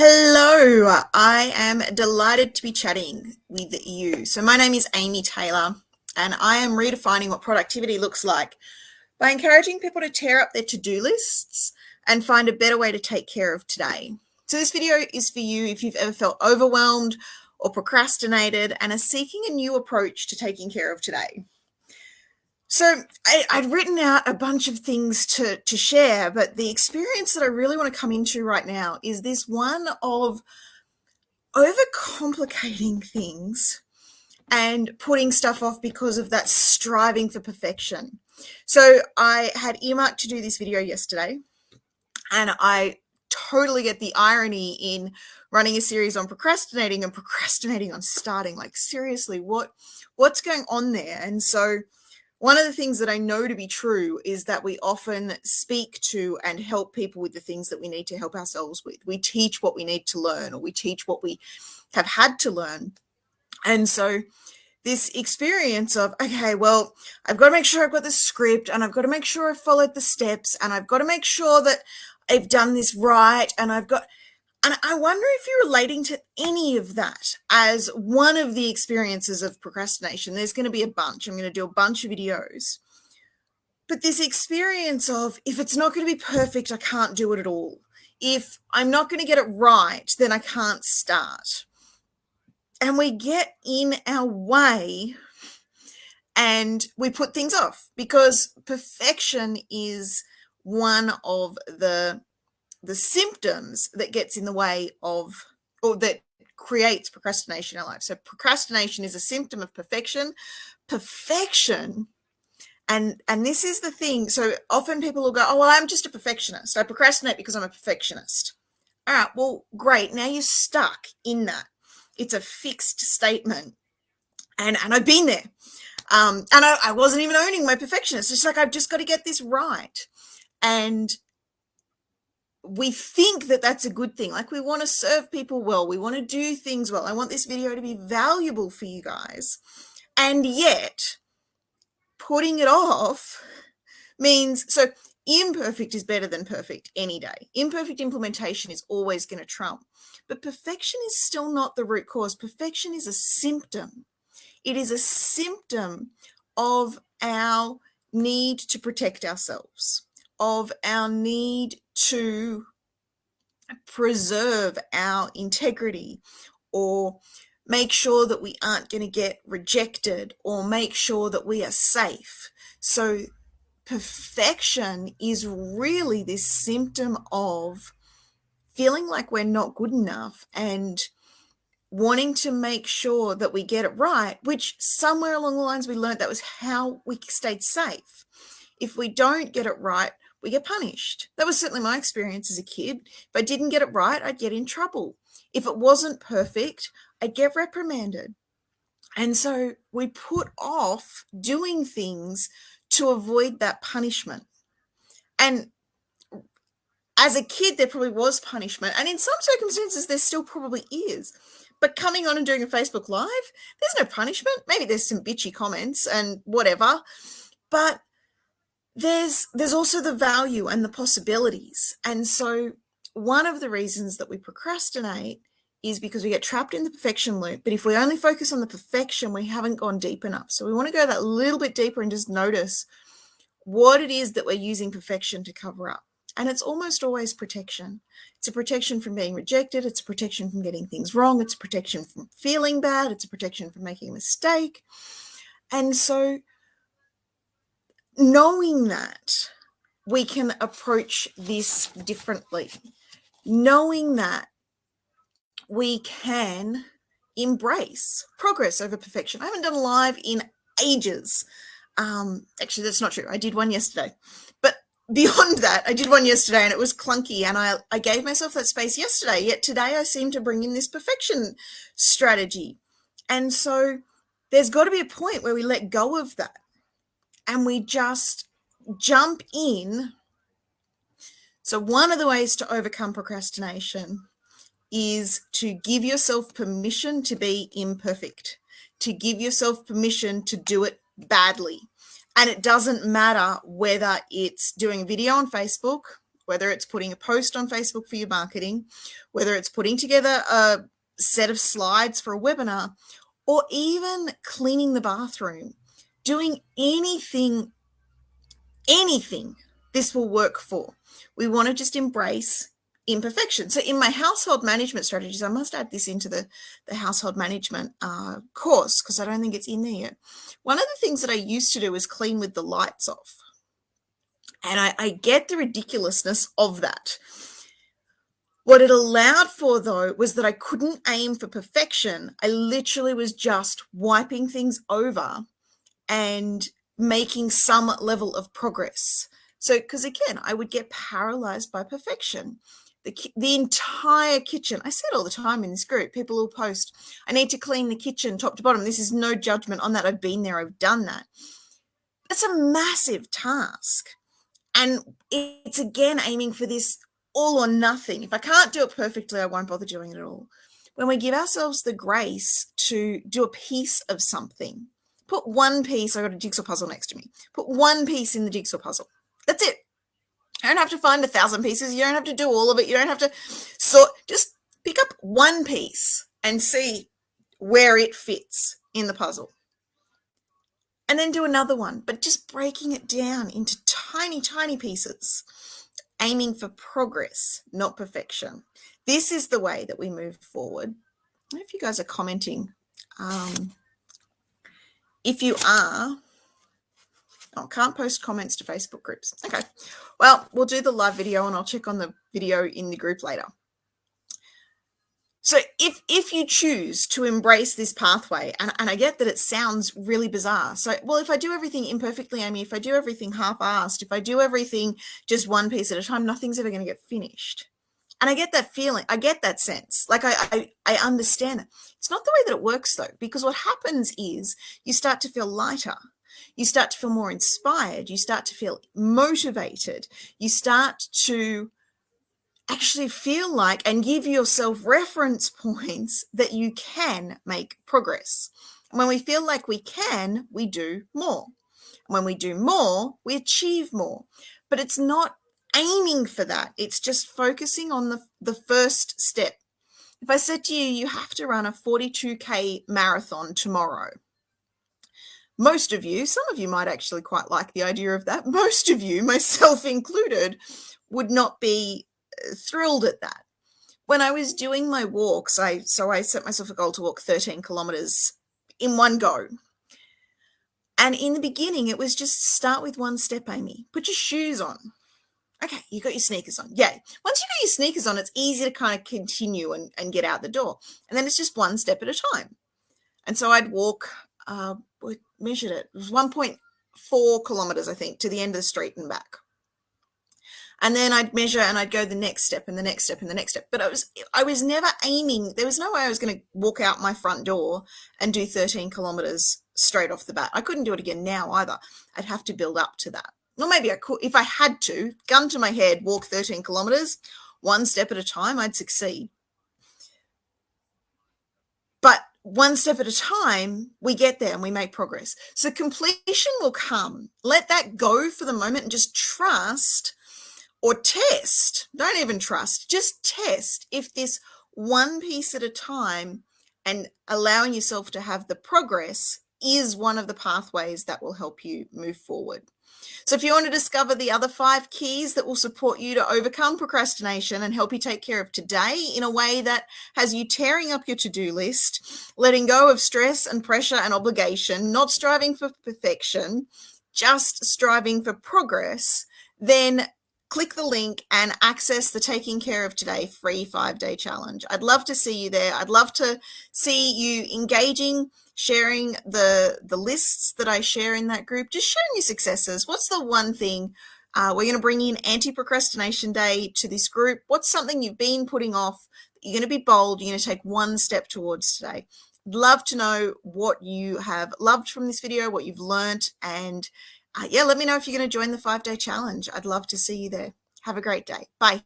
Hello, I am delighted to be chatting with you. So, my name is Amy Taylor, and I am redefining what productivity looks like by encouraging people to tear up their to-do lists and find a better way to take care of today. So, this video is for you if you've ever felt overwhelmed or procrastinated and are seeking a new approach to taking care of today. So I'd written out a bunch of things to share, but the experience that I really want to come into right now is this one of overcomplicating things and putting stuff off because of that striving for perfection. So I had earmarked to do this video yesterday, and I totally get the irony in running a series on procrastinating and procrastinating on starting. Like, seriously, what's going on there? And so one of the things that I know to be true is that we often speak to and help people with the things that we need to help ourselves with. We teach what we need to learn, or we teach what we have had to learn. And so this experience of, okay, well, I've got to make sure I've got the script, and I've got to make sure I've followed the steps, and I've got to make sure that I've done this right, and I wonder if you're relating to any of that as one of the experiences of procrastination. There's going to be a bunch. I'm going to do a bunch of videos. But this experience of, if it's not going to be perfect, I can't do it at all. If I'm not going to get it right, then I can't start. And we get in our way and we put things off because perfection is one of the symptoms that gets in the way of, or that creates procrastination in our life. So procrastination is a symptom of perfection. Perfection, and this is the thing. So often people will go, oh, well, I'm just a perfectionist. I procrastinate because I'm a perfectionist. All right, well, great. Now you're stuck in that. It's a fixed statement. And I've been there. And I wasn't even owning my perfectionist. It's like, I've just got to get this right. And we think that that's a good thing. Like, we want to serve people well. We want to do things well. I want this video to be valuable for you guys. And yet, putting it off means, so imperfect is better than perfect any day. Imperfect implementation is always going to trump. But perfection is still not the root cause. Perfection is a symptom. It is a symptom of our need to protect ourselves, of our need to preserve our integrity, or make sure that we aren't going to get rejected, or make sure that we are safe. So perfection is really this symptom of feeling like we're not good enough and wanting to make sure that we get it right, which somewhere along the lines we learned that was how we stayed safe. If we don't get it right, we get punished. That was certainly my experience as a kid. If I didn't get it right, I'd get in trouble. If it wasn't perfect, I'd get reprimanded. And so we put off doing things to avoid that punishment. And as a kid, there probably was punishment. And in some circumstances, there still probably is. But coming on and doing a Facebook Live, there's no punishment. Maybe there's some bitchy comments and whatever. But there's also the value and the possibilities. And so one of the reasons that we procrastinate is because we get trapped in the perfection loop. But if we only focus on the perfection, we haven't gone deep enough. So we want to go that little bit deeper and just notice what it is that we're using perfection to cover up. And it's almost always protection. It's a protection from being rejected. It's a protection from getting things wrong. It's a protection from feeling bad. It's a protection from making a mistake. And so knowing that, we can approach this differently. Knowing that, we can embrace progress over perfection. I haven't done a live in ages. Actually, that's not true. I did one yesterday. But beyond that, I did one yesterday and it was clunky, and I gave myself that space yesterday. Yet today I seem to bring in this perfection strategy. And so there's got to be a point where we let go of that and we just jump in. So one of the ways to overcome procrastination is to give yourself permission to be imperfect, to give yourself permission to do it badly. And it doesn't matter whether it's doing a video on Facebook whether it's putting a post on Facebook for your marketing, whether it's putting together a set of slides for a webinar, or even cleaning the bathroom, doing anything this will work for. We want to just embrace imperfection. So in my household management strategies, I must add this into the household management course because I don't think it's in there yet. One of the things that I used to do was clean with the lights off. And I get the ridiculousness of that. What it allowed for, though, was that I couldn't aim for perfection. I literally was just wiping things over and making some level of progress. So, because again, I would get paralyzed by perfection. The entire kitchen, I say it all the time in this group, people will post, I need to clean the kitchen top to bottom. This is no judgment on that. I've been there, I've done that. It's a massive task. And it's again aiming for this all or nothing. If I can't do it perfectly, I won't bother doing it at all. When we give ourselves the grace to do a piece of something, put one piece, I've got a jigsaw puzzle next to me, put one piece in the jigsaw puzzle. That's it. You don't have to find 1,000 pieces. You don't have to do all of it. You don't have to just pick up one piece and see where it fits in the puzzle. And then do another one, but just breaking it down into tiny, tiny pieces, aiming for progress, not perfection. This is the way that we move forward. I don't know if you guys are commenting. If you are, can't post comments to Facebook groups. Okay, well, we'll do the live video and I'll check on the video in the group later. So if you choose to embrace this pathway, and I get that it sounds really bizarre. So, well, if I do everything imperfectly, Amy, if I do everything half-assed, if I do everything just one piece at a time, nothing's ever going to get finished. And I get that feeling. I get that sense. Like I understand that. It's not the way that it works, though, because what happens is you start to feel lighter. You start to feel more inspired. You start to feel motivated. You start to actually feel like and give yourself reference points that you can make progress. And when we feel like we can, we do more. When we do more, we achieve more. But it's not aiming for that. It's just focusing on the first step. If I said to you, you have to run a 42K marathon tomorrow. Most of you, some of you might actually quite like the idea of that. Most of you, myself included, would not be thrilled at that. When I was doing my walks, I set myself a goal to walk 13 kilometers in one go. And in the beginning, it was just start with one step, Amy. Put your shoes on. Okay, you got your sneakers on. Yeah. Once you got your sneakers on, it's easy to kind of continue and get out the door. And then it's just one step at a time. And so I'd walk, we measured it. It was 1.4 kilometers, I think, to the end of the street and back. And then I'd measure and I'd go the next step and the next step and the next step. But I was never aiming. There was no way I was going to walk out my front door and do 13 kilometers straight off the bat. I couldn't do it again now either. I'd have to build up to that. Or maybe I could, if I had to, gun to my head, walk 13 kilometers, one step at a time, I'd succeed. But one step at a time, we get there and we make progress. So completion will come. Let that go for the moment and just trust or test. Don't even trust, just test if this one piece at a time and allowing yourself to have the progress is one of the pathways that will help you move forward. So if you want to discover the other 5 keys that will support you to overcome procrastination and help you take care of today in a way that has you tearing up your to-do list, letting go of stress and pressure and obligation, not striving for perfection, just striving for progress, then click the link and access the Taking Care of Today free 5-day challenge. I'd love to see you there. I'd love to see you engaging, sharing the lists that I share in that group, just sharing your successes. What's the one thing? We're going to bring in Anti-Procrastination Day to this group. What's something you've been putting off? You're going to be bold. You're going to take one step towards today. I'd love to know what you have loved from this video, what you've learned, and yeah, let me know if you're going to join the 5-day challenge. I'd love to see you there. Have a great day. Bye.